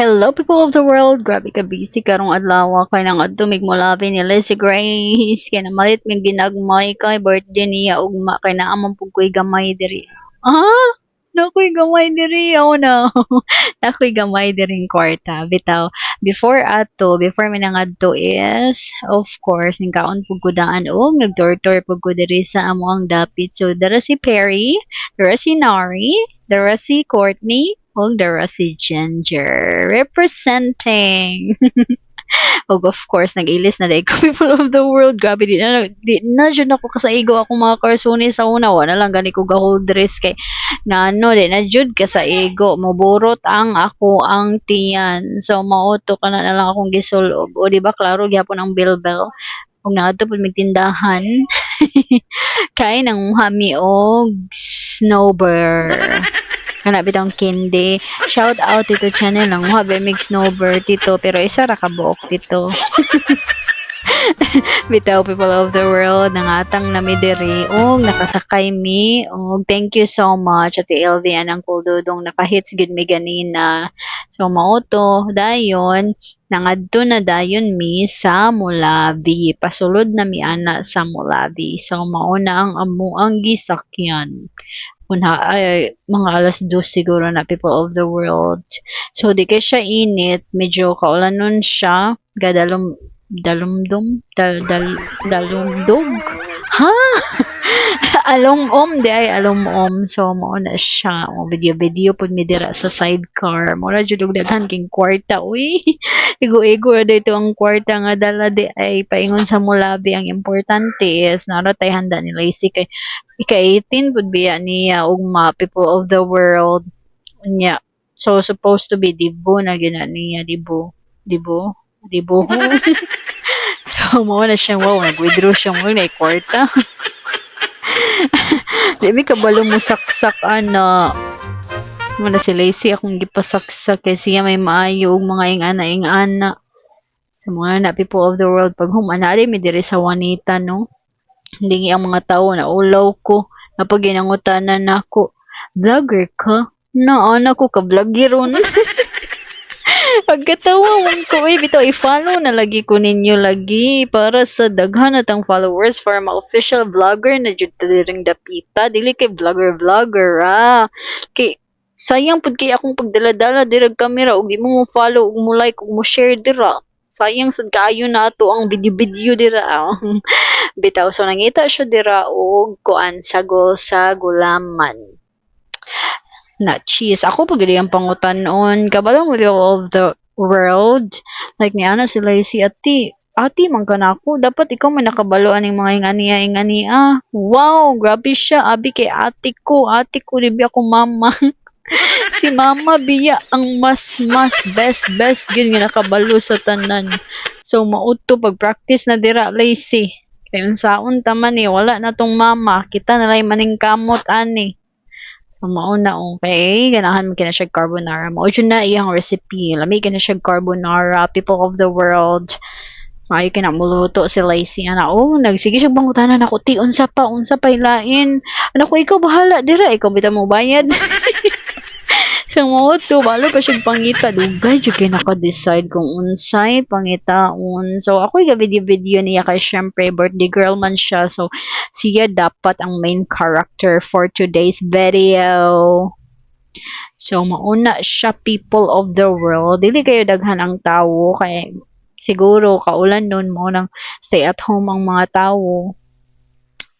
Hello people of the world, grabe ka busy karong adlaw kay nang adto migmulabi ni Lizzie Grace kay namalit mig ginagmay kay birthday niya ugma kay naa man pud ko'y gamay diri. Ah, nakoy gamay diri ako na. Nakoy gamay diring kwarta bitaw. Before mi nangadto is of course ningkaon pud ko daan og nagtour-tour pud ko diri sa amo ang dapit. So dara si Perry, dara si Nari, dara si Courtney, ug dara si Ginger representing. Ug of course nag-ilis na dai ko people of the world. Grabe di na jud ako kasaigo ako mga karsuni sa una wala lang gani ko ga hold risk kay ngano di na jud kasaigo moburot ang ako ang tiyan. So mauto kana na lang akong gisulog. O di ba klaro gyapon ang bilbel. Ug naadto pud mig tindahan. Kay nanguha mi og snowbird. Kana bitong kindi. Shout out Tito Channel lang. Wabe mig snowbird Tito. Pero isa ra ka buok Tito. Bitaw people of the world. Nangatang na mi diri. Og nakasakay mi. Og thank you so much. Ate LV anang kuldudong nakahits gid mi ganina. So mauto. Dayon. Nangadto na dayon mi sa Mulabi. Pasulod na mi ana sa Mulabi. So mauna ang amo ang gisakyan. Ay, mga alas 2 siguro na people of the world. So, di kay siya init. Medyo kaulanon siya. Dalumdog. Ha? Alom-om. Di ay alom-om. So, mauna siya. Video-video pud mi dira sa sidecar. Mura jud og daghan king kwarta. Uy, igo-igo ra dito ang kwarta nga dala di ay paingon sa Mulabi. Ang importante is naratay handa ni Lacey kay ika-18 pud biya niya ugma people of the world nya. So supposed to be Dibo na gina niya Dibo. So mo na siya wow nag-withdraw siya mo na kwarta. Di mi kabalo mo saksak ana. Muna si Lacey akong gipasaksak kay siya may maayo og mga ingana. So mga na people of the world pag humanari mi diri sa Juanita no. Hindi ang mga tao na ulaw ko. Napaginangutanan na ako. Vlogger ka? Anak ko ka-vloggeron. Pagkatawa mo ko, bitaw i-follow na lagi ko ninyo lagi para sa daghan natang followers for mga official vlogger na jud ring dapita. Dili kay vlogger Kay sayang pud kay akong pagdala-dala dirag camera ug imo mo follow ug mo like ug mo share dira. Sayang sad kaayo na ato ang video dira. Bitaw so nangita siya dira og kuan sagol sa gulaman na cheese. Ako pag ang pangutanon kabalo mo of the world like ni ana si Lacey ati man ka na ako dapat ikaw man nakabalo aning mga ingania. Wow, grabe siya abi kay ate ko di ba ako mama. Si mama biya ang mas best yun nga nakabalo sa tanan. So mauto pag practice na dira Lacey kay unsaon ta man wala na tong mama kita na lay maning kamot ani. So mauna okay ganahan mo kina siya carbonara mao jud na iyang recipe lami kina siya carbonara people of the world. Maayo kina muluto si Lacey ana nagsige siya bangutanan ako ti unsa pa ilain anak ko ikaw bahala dira ikaw bitaw mo bayad. So mo to balo pa siya pangita dugay jud kay naka-decide kung unsay pangitaon. So ako ga video niya kay syempre birthday girl man siya. So siya dapat ang main character for today's video. So mauna siya people of the world. Dili kayo daghan ang tawo kay siguro kaulan nun mo nang stay at home ang mga tawo.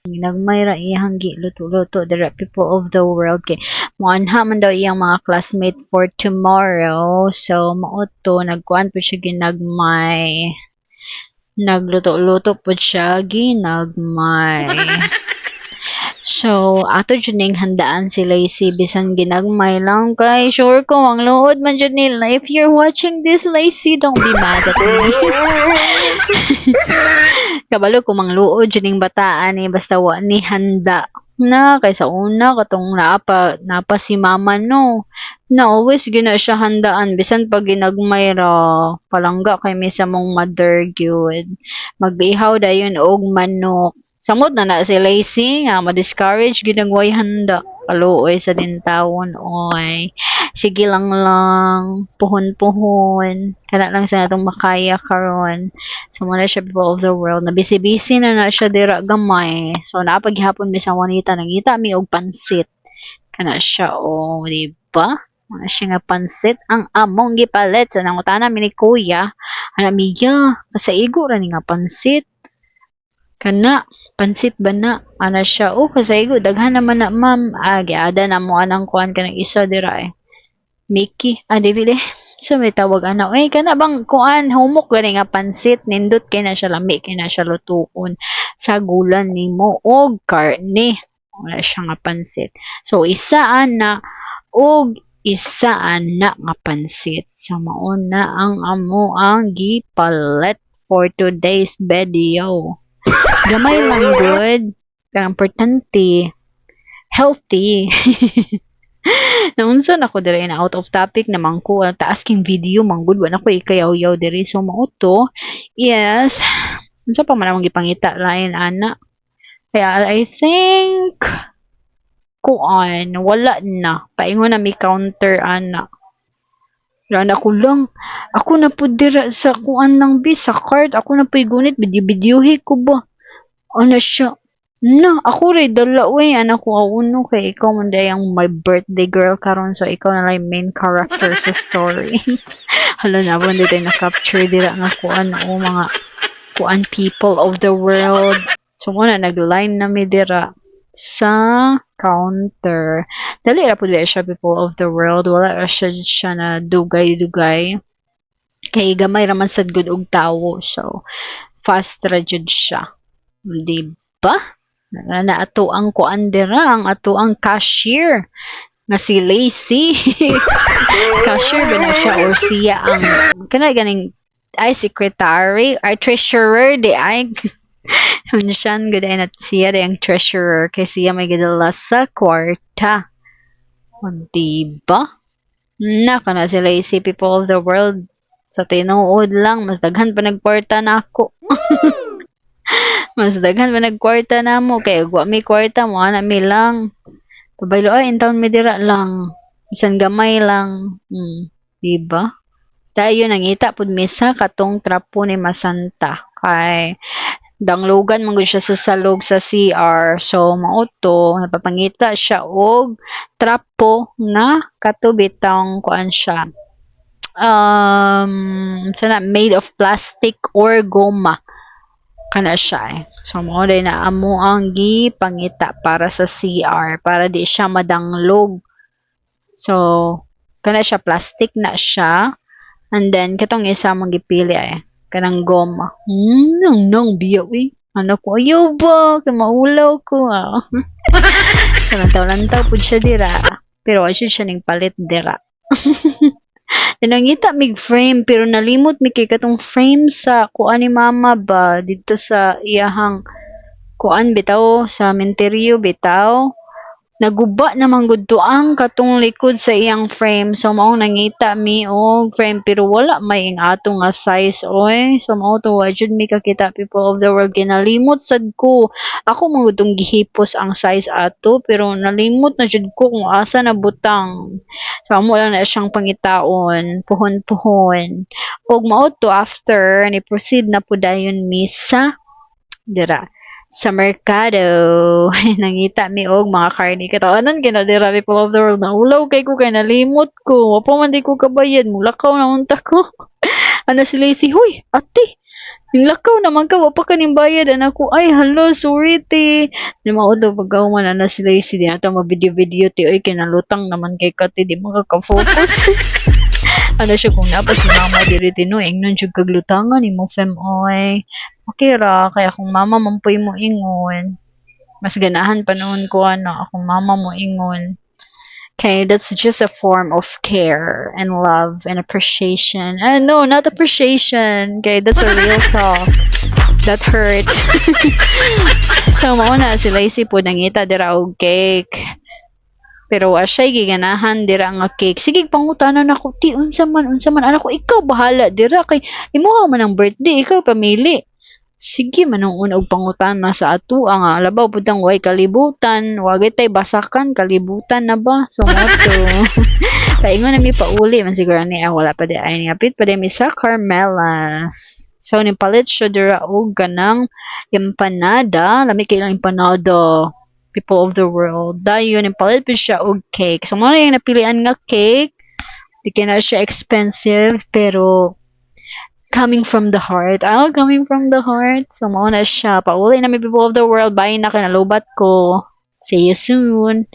Nagmay ra iyang luto dira people of the world kay moanha man daw iyang mga classmate for tomorrow. So mauto nagkuan po siya ginagmay. Nagluto-luto po siya ginagmay. So ato jud ning handaan si Lacey bisan ginagmay lang kay sure ko ang luod man jud nila. If you're watching this Lacey, don't be mad at me. Kabalo ko mangluod jud ning bataan ni basta wa ni handa na kay sa una katong napa si mama no na always gina siya handaan bisan pag ginagmay ra palangga kay misa mong mother gyud mag-ihaw dayon og manok. Samot na si Lacey nga ma-discourage ginagway handa kaluoy sa dintawon oy. sige lang puhon kana lang sa atong makaya karon. So muna siya people of the world na busy na siya dira gamay. So napaghapon mi sa wanita nangita mi og pansit kana siya o di ba? Wala siya nga pansit ang among gipalit sa nangutana mi ni kuya ana miya kasaigo ra ni nga pansit kana pansit ba na ana siya o kasaigo daghan naman na ma'am giada na mo anang kuan kanang isa dira Mickey dili so may tawag ana kana bang kuan humok gani nga pansit nindot kay na siya lami kay na siya lutuon sa gulan nimo og karne wala siya nga pansit so isa ana nga pansit so mao na ang amo ang gipalit for today's video gamay lang good kaya importante healthy naunsa na ko diri na out of topic naman ko taas king video manggod wa na ko ikayaw-yaw diri so mao to yes unsa pa man ang gipangita lain ana kaya I think kuan wala na paingon na mi counter ana Rana ko lang ako na pud dira sa kuan ng bis sa card ako na pud gunit video-videohi ko ba ano siya na, ako rin, dala, uy, anak ko, uno, kay ikaw man day ang my birthday girl karon so ikaw na lang yung main character sa story. Hala na, hindi tayo na-capture, dira nga kuan, o mga kuan people of the world. So, muna, nag-line na mi dira sa counter. Dali ra po siya people of the world, wala ra siya na dugay-dugay. Kay gamay raman sad good og tawo, so, fast ra jud siya. Di ba? Na ato ang kuan dira ang ato ang cashier nga si Lacey cashier ba na siya or siya ang kana ganing ay secretary ay treasurer di ay siyan gud ay na siya di ang treasurer kay siya may gidala sa kwarta diba na kana si Lacey people of the world sa tinuod lang mas daghan pa nagkwarta na ako mas daghan ba nagkwarta na mo kay wa mi kwarta mo ana mi lang pabaylo ay in town mi dira lang isan gamay lang diba tayo nangita pud misa katong trapo ni Masanta kay danglogan man gud siya sa salog sa CR so mao to napapangita siya og trapo nga katubitang kuan siya sana made of plastic or goma kana siya So, mo na amo ang gipangita para sa CR para di siya madanglog. So, kana siya plastic na siya. And then, katong isa mong gipili kanang goma. Nang biya Ano ko, ayaw ba? Kaya maulaw ko So, lantaw-lantaw po siya dira. Pero, asya siya ning palit dira. Nangita mig frame pero nalimot mi kay katong frame sa kuan ni mama ba dito sa iyahang kuan bitaw sa menteryo bitaw naguba naman gud to ang katong likod sa iyang frame so mao nangita mi og frame pero wala may ing ato nga size oy so mao to wa jud mi kakita people of the world ginalimot sad ko ako man gud tong gihipos ang size ato pero nalimot na jud ko kung asa na butang so amo lang na siyang pangitaon puhon-puhon og mao to after ni proceed na pud dayon mi sa dira sa merkado nangita mi og mga karne katawanan ginadira people of the world na ulaw kay ko kay nalimot ko wa pa man di ko kabayad mulakaw na unta ko ana si Lacey huy ate nilakaw naman ka wa pa kaning bayad anak ko ay hello sorry te di maudo pagkaw man ana si Lacey di ato video ti oy kinalutang naman kay kati di makaka-focus ano siya kung napas si mama diri tinuing nun siya kaglutangan imo fem oy okay ra kaya kung mama mampoy mo ingon mas ganahan pa noon ko akong mama mo ingon okay that's just a form of care and love and appreciation no not appreciation okay that's a real talk that hurts so mauna si Lacey po nangita dira og cake pero asay giganahan dira nga cake sige pangutanan ako ti unsa man anak ko ikaw bahala dira kay imo man ang birthday ikaw pamili Sige manung og pangutana sa atoa nga labaw pud tang way kalibutan, wagay tay basakan kalibutan na ba? So mo to. Paingon na mi pauli man siguro ni wala pa di ay ngapit pa di mi sa Carmelas. So nipalit siya dira og kanang empanada, lami kay lang empanada. People of the world. Dayon nipalit pa siya og cake. So mo na yung napilian nga cake. Di kay na siya expensive pero coming from the heart. Oh, coming from the heart. So, mao na siya. Pauli na may people of the world. Bye na, kinalobat ko. See you soon.